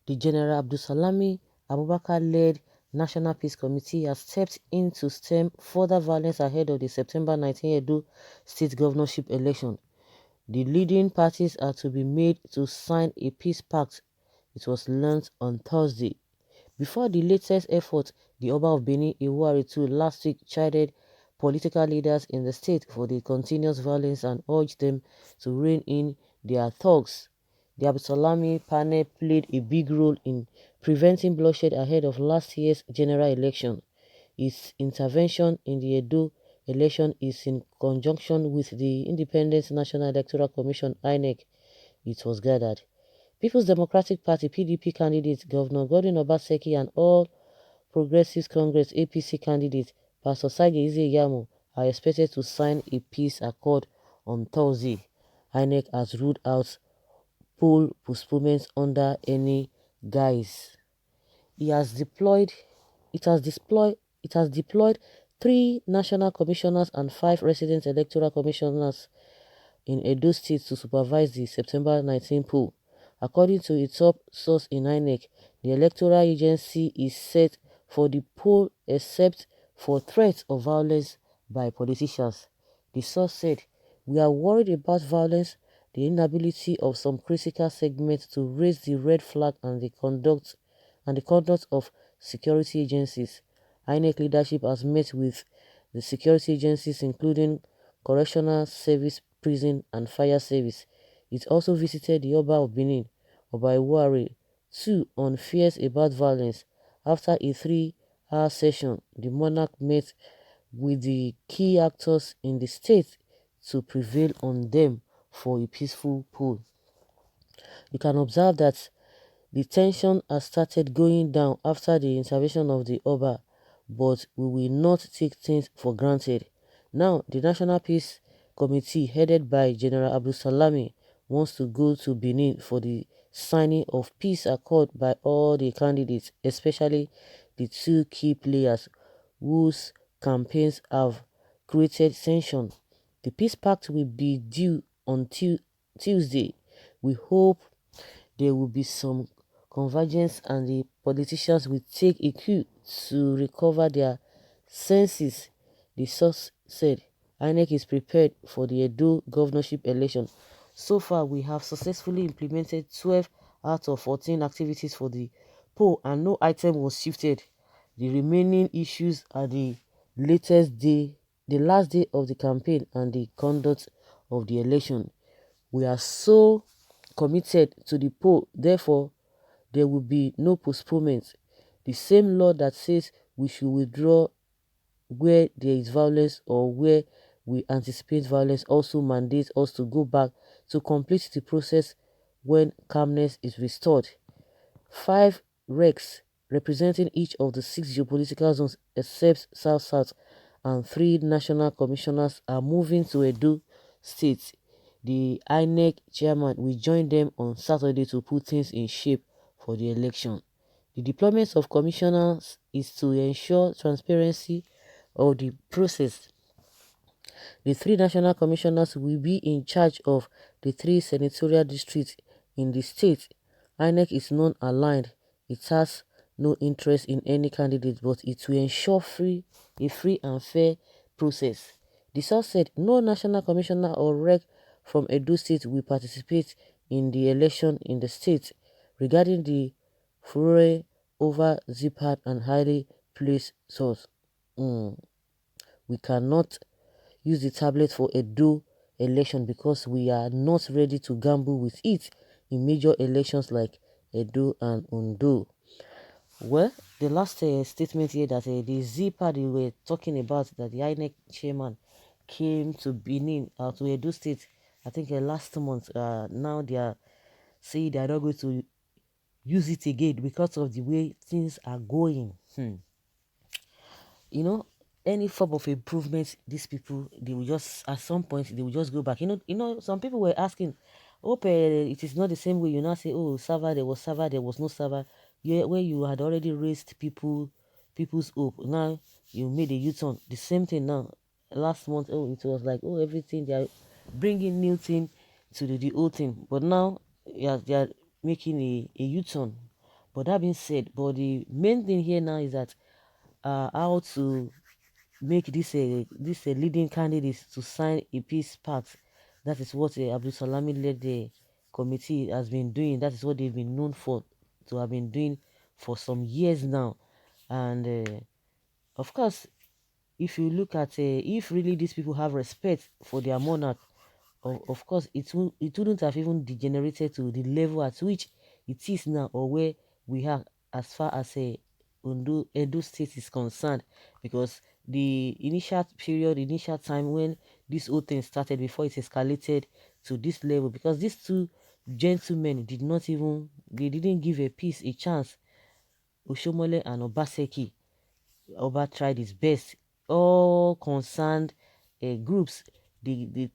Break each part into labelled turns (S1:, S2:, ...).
S1: The General Abdusalami Abubakar-led National Peace Committee has stepped in to stem further violence ahead of the September 19 Edo State governorship election. The leading parties are to be made to sign a peace pact, it was learnt on Thursday. Before the latest effort, the Oba of Benin, Iwari II, last week chided political leaders in the state for the continuous violence and urged them to rein in their thugs. The Abdusalami panel played a big role in preventing bloodshed ahead of last year's general election. Its intervention in the Edo election is in conjunction with the Independent National Electoral Commission (INEC), it was gathered. People's Democratic Party (PDP) candidate Governor Godwin Obaseki and All Progressives Congress (APC) candidate Pastor Sage Izeyamo are expected to sign a peace accord on Thursday. INEC has ruled out poll postponements under any guise. It has deployed 3 national commissioners and 5 resident electoral commissioners in Edo State to supervise the September 19 poll. According to a top source in INEC, the electoral agency is set for the poll except for threats of violence by politicians. The source said, "We are worried about violence, the inability of some critical segments to raise the red flag and the conduct of security agencies." INEC leadership has met with the security agencies including Correctional Service, Prison and Fire Service. It also visited the Oba of Benin, Oba Iwari II, on fears about violence. After a 3-hour session, the monarch met with the key actors in the state to prevail on them for a peaceful poll. You can observe that the tension has started going down after the intervention of the Oba, but we will not take things for granted. Now, the National Peace Committee, headed by General Abdusalami, wants to go to Benin for the signing of peace accord by all the candidates, especially the 2 key players whose campaigns have created tension. The peace pact will be due on Tuesday. We hope there will be some convergence and the politicians will take a cue to recover their senses, the source said. INEC is prepared for the Edo governorship election. So far, we have successfully implemented 12 out of 14 activities for the poll and no item was shifted. The remaining issues are the last day of the campaign and the conduct of the election. We are so committed to the poll, therefore there will be no postponement. The same law that says we should withdraw where there is violence or where we anticipate violence also mandates us to go back to complete the process when calmness is restored. 5 recs representing each of the 6 geopolitical zones except South-South and 3 national commissioners are moving to Edo State. The INEC chairman will join them on Saturday to put things in shape for the election. The deployment of commissioners is to ensure transparency of the process. The 3 national commissioners will be in charge of the 3 senatorial districts in the state. INEC is non-aligned. It has no interest in any candidate, but it will ensure a free and fair process. The source said no national commissioner or rec from Edo State will participate in the election in the state. Regarding the furore over Zipad and highly placed source, we cannot use the tablet for Edo election because we are not ready to gamble with it in major elections like Edo and Ondo. Well, the last statement here that the Z-Pad we were talking about, that the INEC chairman came to Benin, to Edo State, I think last month. Now they are saying they are not going to use it again because of the way things are going. You know, any form of improvement, these people, they will just, at some point, they will just go back. Some people were asking, hope it is not the same way. You now say, oh, server, there was no server. Yeah, where you had already raised people's hope. Now you made a U-turn. The same thing now. Last month, oh, it was like, oh, everything, they are bringing new thing to the old thing. But now, yeah, they are making a U-turn. But that being said, but the main thing here now is that how to make this a leading candidate to sign a peace pact. That is what Abdusalami led the committee has been doing. That is what they've been known for, to have been doing for some years now. And of course, if you look at if really these people have respect for their monarch, of course it wouldn't have even degenerated to the level at which it is now, or where we are as far as a Edo State is concerned. Because the initial time when this whole thing started, before it escalated to this level, because these two gentlemen they didn't give a peace a chance. Oshomole and Obaseki, Oba tried his best. All concerned groups, they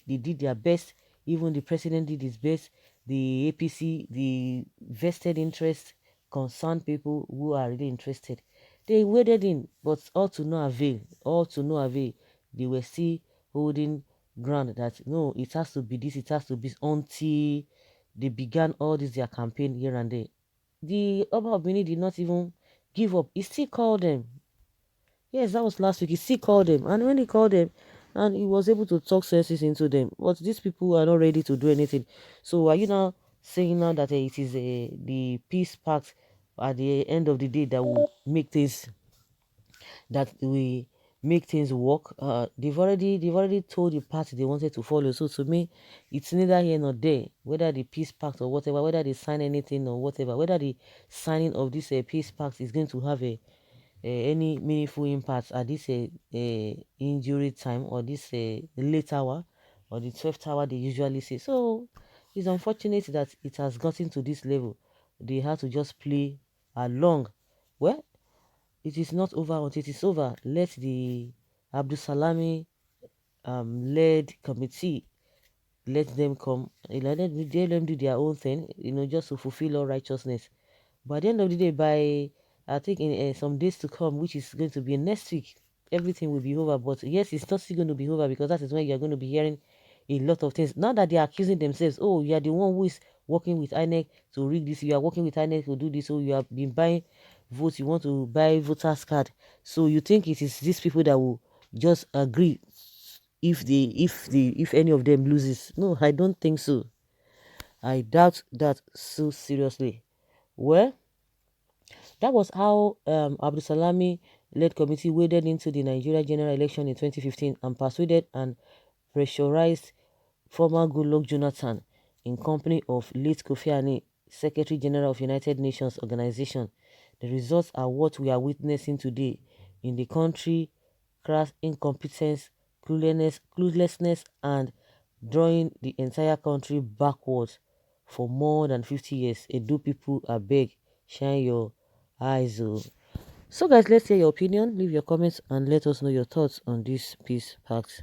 S1: did their best. Even the president did his best. The APC, the vested interest, concerned people who are really interested, they waded in, but all to no avail. All to no avail. They were still holding ground that no, it has to be this, it has to be, until they began all this their campaign here and there. The Oba of Benin did not even give up. He still called them. Yes, that was last week. He still called them. And when he called them, and he was able to talk senses into them. But these people are not ready to do anything. So are you now saying now that it is the peace pact at the end of the day that we make things work? They've already told the party they wanted to follow. So to me, it's neither here nor there. Whether the peace pact or whatever, whether they sign anything or whatever, whether the signing of this peace pact is going to have any meaningful impact at this injury time, or this late hour, or the 12th hour they usually say. So it's unfortunate that it has gotten to this level. They have to just play along. Well, it is not over until it is over. Let the Abdusalami led committee, let them come, let them do their own thing, just to fulfill all righteousness. But at the end of the day, by I think in some days to come, which is going to be next week, everything will be over. But yes, it's not still going to be over, because that is when you're going to be hearing a lot of things. Now that they are accusing themselves, oh, you are the one who is working with INEC to rig this, you are working with INEC to do this, so you have been buying votes, you want to buy voters card. So you think it is these people that will just agree if any of them loses? No, I don't think so. I doubt that so seriously. Well, that was how Abdusalami led committee waded into the Nigeria general election in 2015 and persuaded and pressurized former Goodluck Jonathan, in company of late Kofi Annan, Secretary General of United Nations Organization. The results are what we are witnessing today in the country: crass incompetence, cluelessness, and drawing the entire country backwards for more than 50 years. Edo people, I beg, shine your eyes. Oh. So guys, let's hear your opinion. Leave your comments and let us know your thoughts on this peace pact.